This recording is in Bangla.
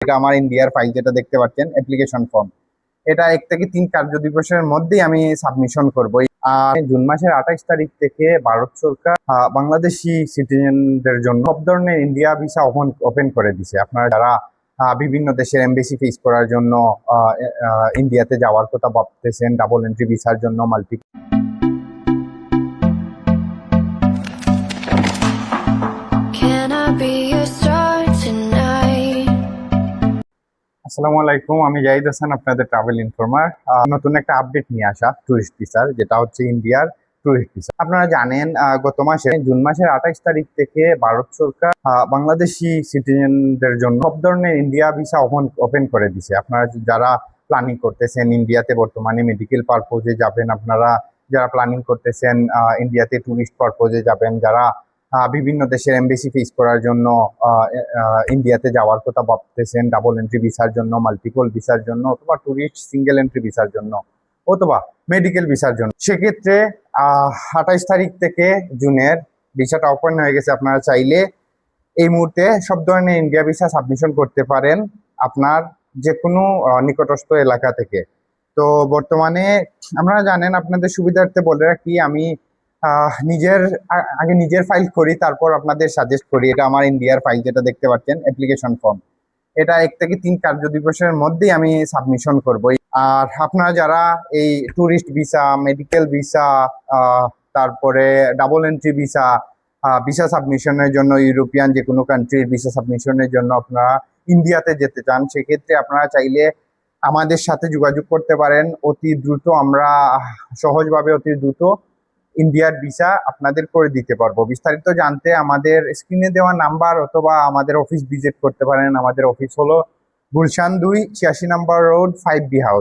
এটা আমার ইন্ডিয়ার ফাইল যেটা দেখতে পাচ্ছেন অ্যাপ্লিকেশন ফর্ম। এটা 1 থেকে 3 কার্য দিবসের মধ্যেই আমি সাবমিশন করব। আর জুন মাসের 28 তারিখ থেকে ভারত সরকার বাংলাদেশি সিটিজেনদের জন্য সব ধরনের ইন্ডিয়া ভিসা ওপেন করে দিছে। আপনারা যারা বিভিন্ন দেশের এমবেসি ফেস করার জন্য ইন্ডিয়াতে যাওয়ার কথা ভাবতেছেন, ডাবল এন্ট্রি ভিসার জন্য, মাল্টি। আসসালামু আলাইকুম, আমি জাহিদ হাসান, আপনাদের ট্রাভেল ইনফর্মার। নতুন একটা আপডেট নিয়ে আসা ট্যুরিস্ট ভিসার, যেটা হচ্ছে ইন্ডিয়ার ট্যুরিস্ট ভিসা। আপনারা জানেন গত মাসে জুন মাসের 28 তারিখ থেকে ভারত সরকার বাংলাদেশি সিটিজেনদের জন্য সব ধরনের ইন্ডিয়া ভিসা ওপেন করে দিছে। আপনারা যারা প্ল্যানিং করতেছেন ইন্ডিয়াতে বর্তমানে মেডিকেল পারপোজে যাবেন, আপনারা যারা প্ল্যানিং করতেছেন ইন্ডিয়াতে ট্যুরিস্ট পারপোজে যাবেন, যারা বিভিন্ন দেশের এমবেসি ফেস করার জন্য ইন্ডিয়াতে যাওয়ার কথা ভাবতেছেন, ডাবল এন্ট্রি ভিসার জন্য, মাল্টিপল ভিসার জন্য, অথবা ট্যুরিস্ট সিঙ্গেল এন্ট্রি ভিসার জন্য, অথবা মেডিকেল ভিসার জন্য, সেক্ষেত্রে 28 তারিখ থেকে জুনের ভিসাটা ওপেন হয়ে গেছে। আপনারা চাইলে এই মুহূর্তে সব ধরনের ইন্ডিয়া ভিসা সাবমিশন করতে পারেন আপনার যে কোনো নিকটস্থ এলাকা থেকে। তো বর্তমানে আপনারা জানেন, আপনাদের সুবিধার্থে বলে রাখি, আমি আগে নিজের ফাইল করি, তারপর আপনাদের সাজেস্ট করি। এটা আমার ইন্ডিয়ার ফাইল যেটা দেখতে পাচ্ছেন অ্যাপ্লিকেশন ফর্ম। এটা 1 থেকে 3 কার্য দিবসের মধ্যেই আমি সাবমিশন করব। আর আপনারা যারা এই ট্যুরিস্ট ভিসা, মেডিকেল ভিসা, তারপরে ডাবল এন্ট্রি ভিসা, ভিসা সাবমিশনের জন্য, ইউরোপিয়ান যে কোনো কান্ট্রির ভিসা সাবমিশনের জন্য আপনারা ইন্ডিয়াতে যেতে চান, সেক্ষেত্রে আপনারা চাইলে আমাদের সাথে যোগাযোগ করতে পারেন। অতি দ্রুত আমরা সহজভাবে অতি দ্রুত ইন্ডিয়ার ভিসা আপনাদের করে দিতে পারবো। বিস্তারিত জানতে আমাদের স্ক্রিনে দেওয়া নাম্বার অথবা আমাদের অফিস ভিজিট করতে পারেন। আমাদের অফিস হলো গুলশান 2, 86 নম্বর রোড, 5B হাউস।